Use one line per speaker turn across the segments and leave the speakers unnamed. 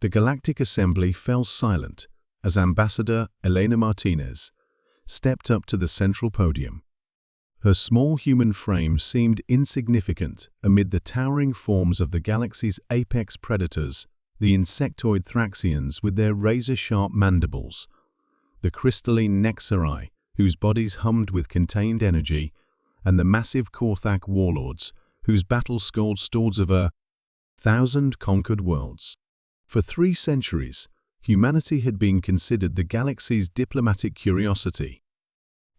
The Galactic Assembly fell silent as Ambassador Elena Martinez stepped up to the central podium. Her small human frame seemed insignificant amid the towering forms of the galaxy's apex predators, the insectoid Thraxians with their razor-sharp mandibles, the crystalline Nexarii whose bodies hummed with contained energy, and the massive Korthak warlords whose battle-scored swords of 1,000 conquered worlds. For 3 centuries, humanity had been considered the galaxy's diplomatic curiosity.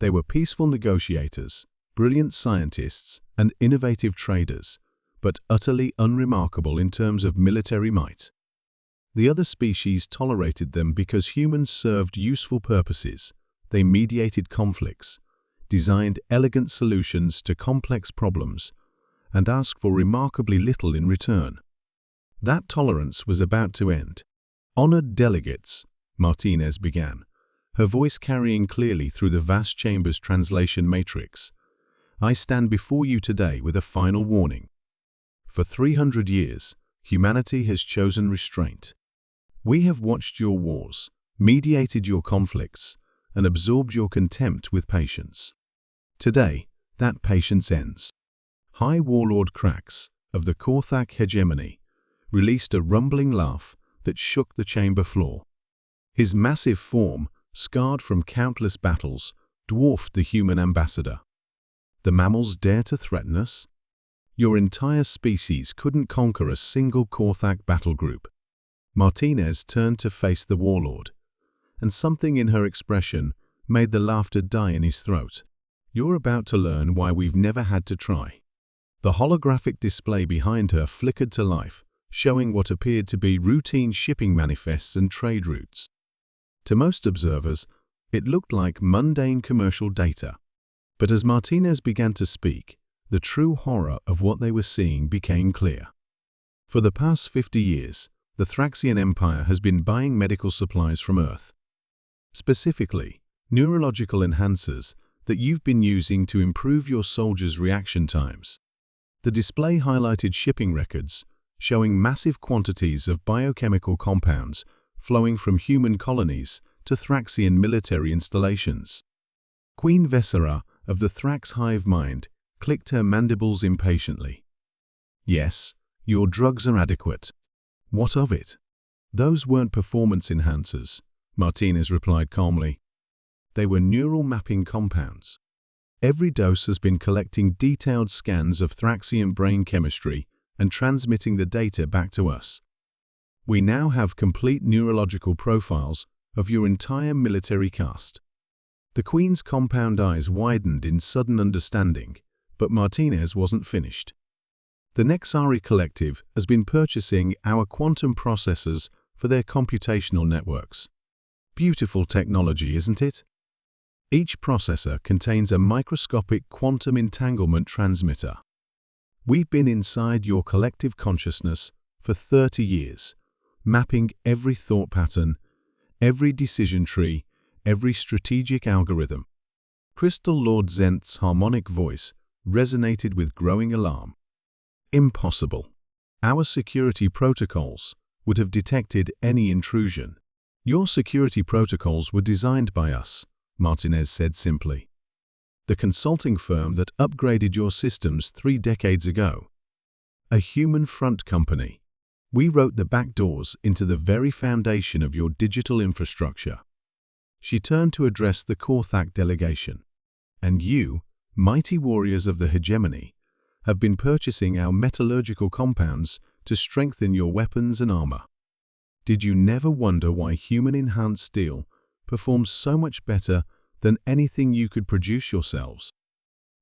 They were peaceful negotiators, brilliant scientists, and innovative traders, but utterly unremarkable in terms of military might. The other species tolerated them because humans served useful purposes. They mediated conflicts, designed elegant solutions to complex problems, and asked for remarkably little in return. That tolerance was about to end. "Honored delegates," Martinez began, her voice carrying clearly through the vast chamber's translation matrix, "I stand before you today with a final warning. For 300 years, humanity has chosen restraint. We have watched your wars, mediated your conflicts, and absorbed your contempt with patience. Today, that patience ends." High Warlord Krax, of the Korthak hegemony, released a rumbling laugh that shook the chamber floor. His massive form, scarred from countless battles, dwarfed the human ambassador. "The mammals dare to threaten us? Your entire species couldn't conquer a single Korthak battle group." Martinez turned to face the warlord, and something in her expression made the laughter die in his throat. "You're about to learn why we've never had to try." The holographic display behind her flickered to life, showing what appeared to be routine shipping manifests and trade routes. To most observers, it looked like mundane commercial data. But as Martinez began to speak, the true horror of what they were seeing became clear. For the past 50 years, the Thraxian Empire has been buying medical supplies from Earth. Specifically, neurological enhancers that you've been using to improve your soldiers' reaction times. The display highlighted shipping records, showing massive quantities of biochemical compounds flowing from human colonies to Thraxian military installations. Queen Vesera of the Thrax hive mind clicked her mandibles impatiently. "Yes, your drugs are adequate. What of it?" "Those weren't performance enhancers," Martinez replied calmly. "They were neural mapping compounds. Every dose has been collecting detailed scans of Thraxian brain chemistry and transmitting the data back to us. We now have complete neurological profiles of your entire military caste." The Queen's compound eyes widened in sudden understanding, but Martinez wasn't finished. "The Nexarii Collective has been purchasing our quantum processors for their computational networks. Beautiful technology, isn't it? Each processor contains a microscopic quantum entanglement transmitter. We've been inside your collective consciousness for 30 years, mapping every thought pattern, every decision tree, every strategic algorithm." Crystal Lord Zent's harmonic voice resonated with growing alarm. "Impossible. Our security protocols would have detected any intrusion." "Your security protocols were designed by us," Martinez said simply. "The consulting firm that upgraded your systems 3 decades ago. A human front company. We wrote the back doors into the very foundation of your digital infrastructure." She turned to address the Korthak delegation. "And you, mighty warriors of the hegemony, have been purchasing our metallurgical compounds to strengthen your weapons and armor. Did you never wonder why human-enhanced steel performs so much better than anything you could produce yourselves?"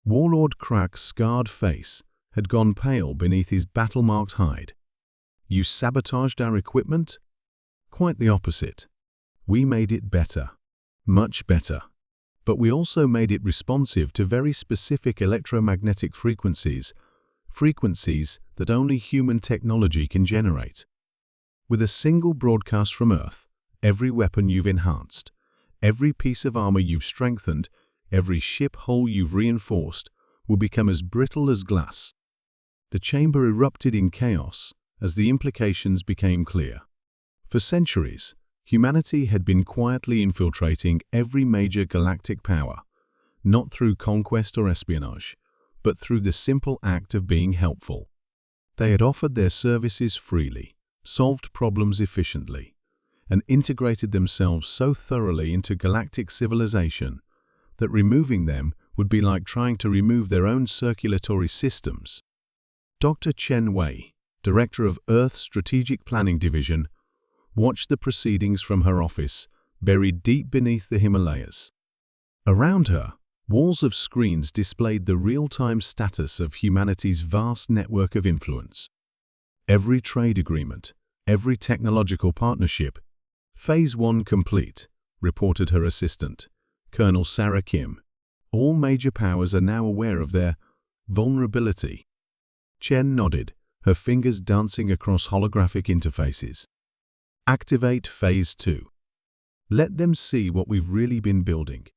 Warlord Krax's scarred face had gone pale beneath his battle-marked hide. "You sabotaged our equipment?" "Quite the opposite. We made it better. Much better. But we also made it responsive to very specific electromagnetic frequencies that only human technology can generate. With a single broadcast from Earth, every weapon you've enhanced, every piece of armor you've strengthened, every ship hull you've reinforced will become as brittle as glass." The chamber erupted in chaos as the implications became clear. For centuries, humanity had been quietly infiltrating every major galactic power, not through conquest or espionage, but through the simple act of being helpful. They had offered their services freely, solved problems efficiently, and integrated themselves so thoroughly into galactic civilization that removing them would be like trying to remove their own circulatory systems. Dr. Chen Wei, director of Earth's Strategic Planning Division, watched the proceedings from her office, buried deep beneath the Himalayas. Around her, walls of screens displayed the real-time status of humanity's vast network of influence. Every trade agreement, every technological partnership. Phase 1 complete, reported her assistant, Colonel Sarah Kim. All major powers are now aware of their vulnerability. Chen nodded, her fingers dancing across holographic interfaces. Activate Phase 2. Let them see what we've really been building.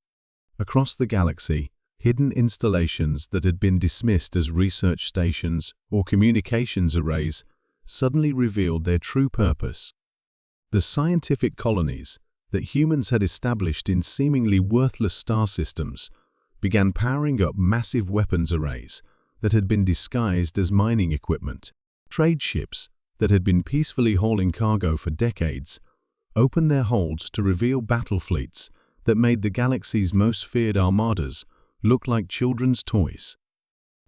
Across the galaxy, hidden installations that had been dismissed as research stations or communications arrays suddenly revealed their true purpose. The scientific colonies that humans had established in seemingly worthless star systems began powering up massive weapons arrays that had been disguised as mining equipment. Trade ships that had been peacefully hauling cargo for decades opened their holds to reveal battle fleets that made the galaxy's most feared armadas look like children's toys.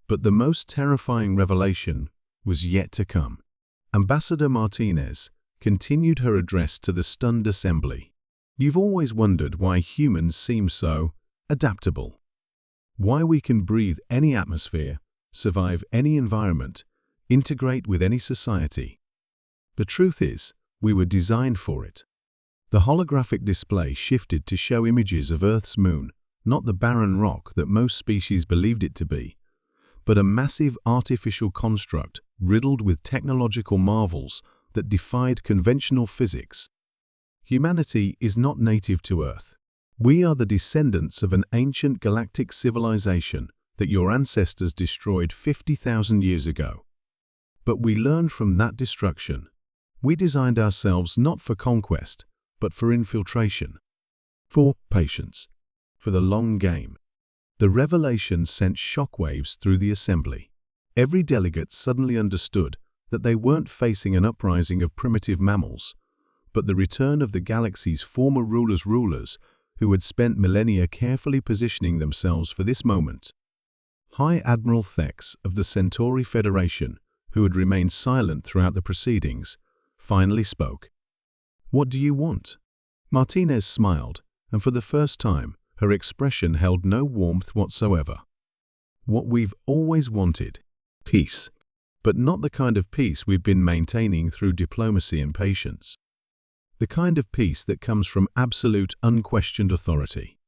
But the most terrifying revelation was yet to come. Ambassador Martinez continued her address to the stunned assembly. You've always wondered why humans seem so adaptable. Why we can breathe any atmosphere, survive any environment, integrate with any society. The truth is, we were designed for it. The holographic display shifted to show images of Earth's moon, not the barren rock that most species believed it to be, but a massive artificial construct riddled with technological marvels that defied conventional physics. Humanity is not native to Earth. We are the descendants of an ancient galactic civilization that your ancestors destroyed 50,000 years ago. But we learned from that destruction. We designed ourselves not for conquest, but for infiltration, for patience, for the long game. The revelation sent shockwaves through the assembly. Every delegate suddenly understood that they weren't facing an uprising of primitive mammals, but the return of the galaxy's former rulers who had spent millennia carefully positioning themselves for this moment. High Admiral Thex of the Centauri Federation, who had remained silent throughout the proceedings, finally spoke. "What do you want?" Martinez smiled, and for the first time, her expression held no warmth whatsoever. "What we've always wanted. Peace. But not the kind of peace we've been maintaining through diplomacy and patience. The kind of peace that comes from absolute, unquestioned authority."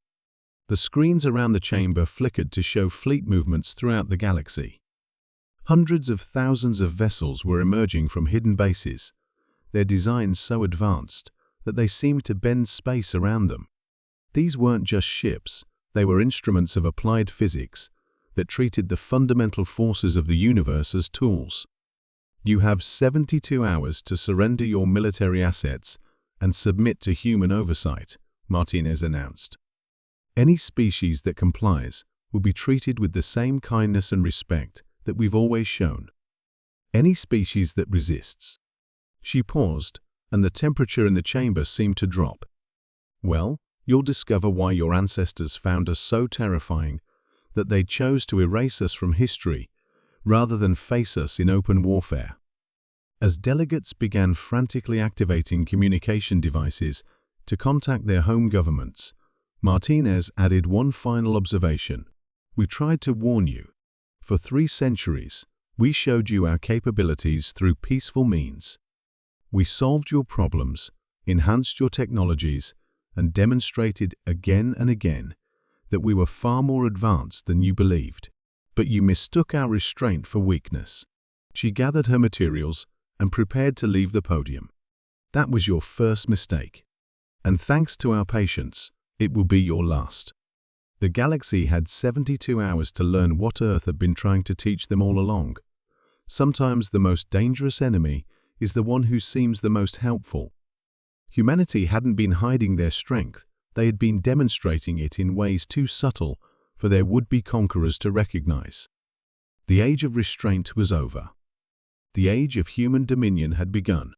The screens around the chamber flickered to show fleet movements throughout the galaxy. Hundreds of thousands of vessels were emerging from hidden bases, their designs so advanced that they seemed to bend space around them. These weren't just ships, they were instruments of applied physics that treated the fundamental forces of the universe as tools. "You have 72 hours to surrender your military assets and submit to human oversight," Martinez announced. "Any species that complies will be treated with the same kindness and respect that we've always shown. Any species that resists." She paused, and the temperature in the chamber seemed to drop. "Well, you'll discover why your ancestors found us so terrifying that they chose to erase us from history rather than face us in open warfare." As delegates began frantically activating communication devices to contact their home governments, Martinez added one final observation. "We tried to warn you. For 3 centuries, we showed you our capabilities through peaceful means. We solved your problems, enhanced your technologies, and demonstrated again and again that we were far more advanced than you believed. But you mistook our restraint for weakness." She gathered her materials and prepared to leave the podium. "That was your first mistake. And thanks to our patience, it will be your last." The galaxy had 72 hours to learn what Earth had been trying to teach them all along. Sometimes the most dangerous enemy is the one who seems the most helpful. Humanity hadn't been hiding their strength, they had been demonstrating it in ways too subtle for their would-be conquerors to recognize. The age of restraint was over. The age of human dominion had begun.